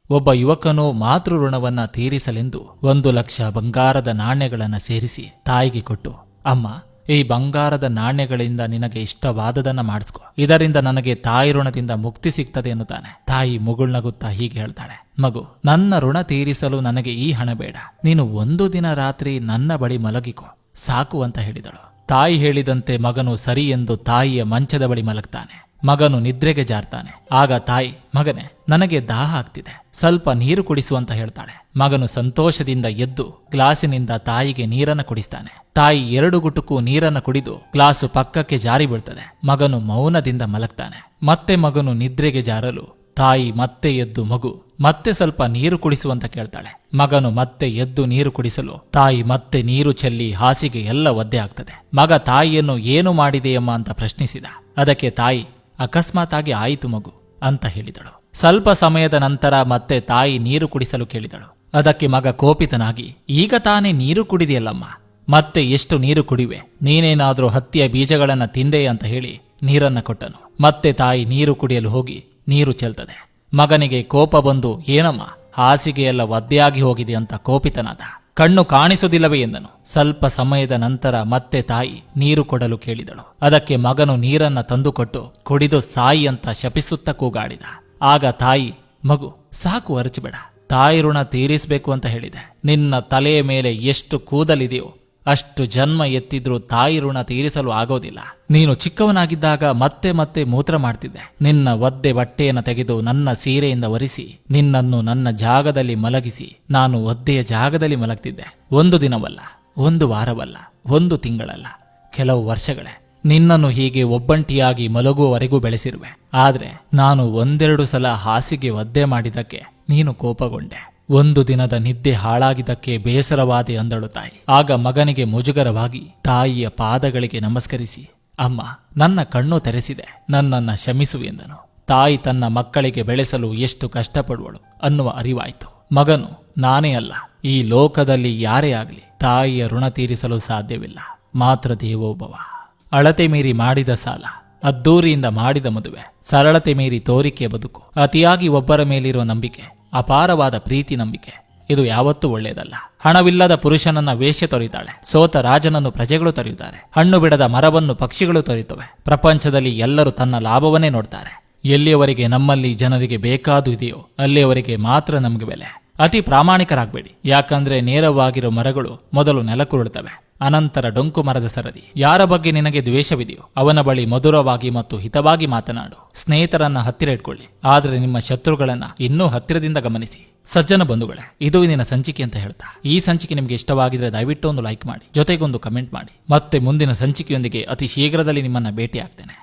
ಒಬ್ಬ ಯುವಕನು ಮಾತೃ ಋಣವನ್ನ ತೀರಿಸಲೆಂದು 1,00,000 ಬಂಗಾರದ ನಾಣ್ಯಗಳನ್ನು ಸೇರಿಸಿ ತಾಯಿಗೆ ಕೊಟ್ಟು, ಅಮ್ಮ, ಈ ಬಂಗಾರದ ನಾಣ್ಯಗಳಿಂದ ನಿನಗೆ ಇಷ್ಟವಾದದನ್ನ ಮಾಡಿಸ್ಕೊ, ಇದರಿಂದ ನನಗೆ ತಾಯಿ ಋಣದಿಂದ ಮುಕ್ತಿ ಸಿಗ್ತದೆ ಎನ್ನುತ್ತಾನೆ. ತಾಯಿ ಮುಗುಳ್ನಗುತ್ತಾ ಹೀಗೆ ಹೇಳ್ತಾಳೆ, ಮಗು, ನನ್ನ ಋಣ ತೀರಿಸಲು ನನಗೆ ಈ ಹಣ ಬೇಡ, ನೀನು 1 ದಿನ ರಾತ್ರಿ ನನ್ನ ಬಳಿ ಮಲಗಿಕೊ ಸಾಕು ಅಂತ ಹೇಳಿದಳು. ತಾಯಿ ಹೇಳಿದಂತೆ ಮಗನು ಸರಿ ಎಂದು ತಾಯಿಯ ಮಂಚದ ಬಳಿ ಮಲಗ್ತಾನೆ. ಮಗನು ನಿದ್ರೆಗೆ ಜಾರ್ತಾನೆ. ಆಗ ತಾಯಿ, ಮಗನೇ, ನನಗೆ ದಾಹ ಆಗ್ತಿದೆ, ಸ್ವಲ್ಪ ನೀರು ಕುಡಿಸು ಅಂತ ಹೇಳ್ತಾಳೆ. ಮಗನು ಸಂತೋಷದಿಂದ ಎದ್ದು ಗ್ಲಾಸಿನಿಂದ ತಾಯಿಗೆ ನೀರನ್ನು ಕುಡಿಸ್ತಾನೆ. ತಾಯಿ 2 ಗುಟುಕು ನೀರನ್ನು ಕುಡಿದು ಗ್ಲಾಸು ಪಕ್ಕಕ್ಕೆ ಜಾರಿ ಬೀಳ್ತದೆ. ಮಗನು ಮೌನದಿಂದ ಮಲಗ್ತಾನೆ. ಮತ್ತೆ ಮಗನು ನಿದ್ರೆಗೆ ಜಾರಲು ತಾಯಿ ಮತ್ತೆ ಎದ್ದು, ಮಗು, ಮತ್ತೆ ಸ್ವಲ್ಪ ನೀರು ಕುಡಿಸುವಂತ ಕೇಳ್ತಾಳೆ. ಮಗನು ಮತ್ತೆ ಎದ್ದು ನೀರು ಕುಡಿಸಲು ತಾಯಿ ಮತ್ತೆ ನೀರು ಚೆಲ್ಲಿ ಹಾಸಿಗೆ ಎಲ್ಲ ಒದ್ದೆ ಆಗ್ತದೆ. ಮಗ ತಾಯಿಯನ್ನು ಏನು ಮಾಡಿದೆಯಮ್ಮ ಅಂತ ಪ್ರಶ್ನಿಸಿದ. ಅದಕ್ಕೆ ತಾಯಿ, ಅಕಸ್ಮಾತ್ ಆಗಿ ಆಯಿತು ಮಗು ಅಂತ ಹೇಳಿದಳು. ಸ್ವಲ್ಪ ಸಮಯದ ನಂತರ ಮತ್ತೆ ತಾಯಿ ನೀರು ಕುಡಿಸಲು ಕೇಳಿದಳು. ಅದಕ್ಕೆ ಮಗ ಕೋಪಿತನಾಗಿ, ಈಗ ತಾನೇ ನೀರು ಕುಡಿದೆಯಲ್ಲಮ್ಮ, ಮತ್ತೆ ಎಷ್ಟು ನೀರು ಕುಡಿವೆ, ನೀನೇನಾದ್ರೂ ಹತ್ತಿಯ ಬೀಜಗಳನ್ನ ತಿಂದೆ ಅಂತ ಹೇಳಿ ನೀರನ್ನ ಕೊಟ್ಟನು. ಮತ್ತೆ ತಾಯಿ ನೀರು ಕುಡಿಯಲು ಹೋಗಿ ನೀರು ಚೆಲ್ತದೆ. ಮಗನಿಗೆ ಕೋಪ ಬಂದು, ಏನಮ್ಮ, ಹಾಸಿಗೆಯೆಲ್ಲ ಒದ್ದೆಯಾಗಿ ಹೋಗಿದೆ ಅಂತ ಕೋಪಿತನಾದ. ಕಣ್ಣು ಕಾಣಿಸುವುದಿಲ್ಲವೇ ಎಂದನು. ಸ್ವಲ್ಪ ಸಮಯದ ನಂತರ ಮತ್ತೆ ತಾಯಿ ನೀರು ಕೊಡಲು ಕೇಳಿದಳು. ಅದಕ್ಕೆ ಮಗನು ನೀರನ್ನ ತಂದುಕೊಟ್ಟು ಕುಡಿದು ಸಾಯಿ ಅಂತ ಶಪಿಸುತ್ತ ಕೂಗಾಡಿದ. ಆಗ ತಾಯಿ, ಮಗು, ಸಾಕು, ಅರಚಬೇಡ, ತಾಯಿ ಋಣ ತೀರಿಸಬೇಕು ಅಂತ ಹೇಳಿದೆ. ನಿನ್ನ ತಲೆಯ ಮೇಲೆ ಎಷ್ಟು ಕೂದಲಿದೆಯೋ ಅಷ್ಟು ಜನ್ಮ ಎತ್ತಿದ್ರೂ ತಾಯಿ ಋಣ ತೀರಿಸಲು ಆಗೋದಿಲ್ಲ. ನೀನು ಚಿಕ್ಕವನಾಗಿದ್ದಾಗ ಮತ್ತೆ ಮತ್ತೆ ಮೂತ್ರ ಮಾಡ್ತಿದ್ದೆ. ನಿನ್ನ ಒದ್ದೆ ಬಟ್ಟೆಯನ್ನು ತೆಗೆದು ನನ್ನ ಸೀರೆಯಿಂದ ಒರೆಸಿ ನಿನ್ನನ್ನು ನನ್ನ ಜಾಗದಲ್ಲಿ ಮಲಗಿಸಿ ನಾನು ಒದ್ದೆಯ ಜಾಗದಲ್ಲಿ ಮಲಗ್ತಿದ್ದೆ. 1 ದಿನವಲ್ಲ, 1 ವಾರವಲ್ಲ, 1 ತಿಂಗಳಲ್ಲ, ಕೆಲವು ವರ್ಷಗಳೇ ನಿನ್ನನ್ನು ಹೀಗೆ ಒಬ್ಬಂಟಿಯಾಗಿ ಮಲಗುವವರೆಗೂ ಬೆಳೆಸಿರುವೆ. ಆದ್ರೆ ನಾನು 1-2 ಸಲ ಹಾಸಿಗೆ ಒದ್ದೆ ಮಾಡಿದ್ದಕ್ಕೆ ನೀನು ಕೋಪಗೊಂಡೆ. 1 ದಿನದ ನಿದ್ದೆ ಹಾಳಾಗಿದ್ದಕ್ಕೆ ಬೇಸರವಾದೆ ಅಂದಳು ತಾಯಿ. ಆಗ ಮಗನಿಗೆ ಮುಜುಗರವಾಗಿ ತಾಯಿಯ ಪಾದಗಳಿಗೆ ನಮಸ್ಕರಿಸಿ, ಅಮ್ಮ, ನನ್ನ ಕಣ್ಣು ತೆರೆಸಿದೆ, ನನ್ನನ್ನ ಕ್ಷಮಿಸು ಎಂದನು. ತಾಯಿ ತನ್ನ ಮಕ್ಕಳಿಗೆ ಬೆಳೆಸಲು ಎಷ್ಟು ಕಷ್ಟಪಡುವಳು ಅನ್ನುವ ಅರಿವಾಯಿತು. ಮಗನು, ನಾನೇ ಅಲ್ಲ, ಈ ಲೋಕದಲ್ಲಿ ಯಾರೇ ಆಗಲಿ ತಾಯಿಯ ಋಣ ತೀರಿಸಲು ಸಾಧ್ಯವಿಲ್ಲ. ಮಾತ್ರ ದೇವೋಭವ. ಅಳತೆ ಮೀರಿ ಮಾಡಿದ ಸಾಲ, ಅದ್ದೂರಿಯಿಂದ ಮಾಡಿದ ಮದುವೆ, ಸರಳತೆ ಮೀರಿ ತೋರಿಕೆಯ ಬದುಕು, ಅತಿಯಾಗಿ ಒಬ್ಬರ ಮೇಲಿರುವ ನಂಬಿಕೆ, ಅಪಾರವಾದ ಪ್ರೀತಿ ನಂಬಿಕೆ, ಇದು ಯಾವತ್ತೂ ಒಳ್ಳೆಯದಲ್ಲ. ಹಣವಿಲ್ಲದ ಪುರುಷನನ್ನ ವೇಶ್ಯೆ ತೊರೆಯುತ್ತಾಳೆ. ಸೋತ ರಾಜನನ್ನು ಪ್ರಜೆಗಳು ತೊರೆಯುತ್ತಾರೆ. ಹಣ್ಣು ಬಿಡದ ಮರವನ್ನು ಪಕ್ಷಿಗಳು ತೊರೆಯುತ್ತವೆ. ಪ್ರಪಂಚದಲ್ಲಿ ಎಲ್ಲರೂ ತನ್ನ ಲಾಭವನ್ನೇ ನೋಡ್ತಾರೆ. ಎಲ್ಲಿಯವರೆಗೆ ನಮ್ಮಲ್ಲಿ ಜನರಿಗೆ ಬೇಕಾದು ಇದೆಯೋ ಅಲ್ಲಿಯವರೆಗೆ ಮಾತ್ರ ನಮಗೆ ಬೆಲೆ. ಅತಿ ಪ್ರಾಮಾಣಿಕರಾಗಬೇಡಿ, ಯಾಕಂದ್ರೆ ನೇರವಾಗಿರೋ ಮರಗಳು ಮೊದಲು ನೆಲಕ್ಕುರುಳುತ್ತವೆ, ಅನಂತರ ಡೊಂಕು ಮರದ ಸರದಿ. ಯಾರ ಬಗ್ಗೆ ನಿನಗೆ ದ್ವೇಷವಿದೆಯೋ ಅವನ ಬಳಿ ಮಧುರವಾಗಿ ಮತ್ತು ಹಿತವಾಗಿ ಮಾತನಾಡು. ಸ್ನೇಹಿತರನ್ನ ಹತ್ತಿರ ಇಟ್ಕೊಳ್ಳಿ, ಆದರೆ ನಿಮ್ಮ ಶತ್ರುಗಳನ್ನ ಇನ್ನೂ ಹತ್ತಿರದಿಂದ ಗಮನಿಸಿ. ಸಜ್ಜನ ಬಂಧುಗಳೇ, ಇದು ಇಂದಿನ ಸಂಚಿಕೆ ಅಂತ ಹೇಳ್ತಾ, ಈ ಸಂಚಿಕೆ ನಿಮಗೆ ಇಷ್ಟವಾಗಿದ್ರೆ ದಯವಿಟ್ಟು ಒಂದು ಲೈಕ್ ಮಾಡಿ, ಜೊತೆಗೊಂದು ಕಮೆಂಟ್ ಮಾಡಿ. ಮತ್ತೆ ಮುಂದಿನ ಸಂಚಿಕೆಯೊಂದಿಗೆ ಅತಿ ಶೀಘ್ರದಲ್ಲಿ ನಿಮ್ಮನ್ನ ಭೇಟಿ ಆಗ್ತೇನೆ.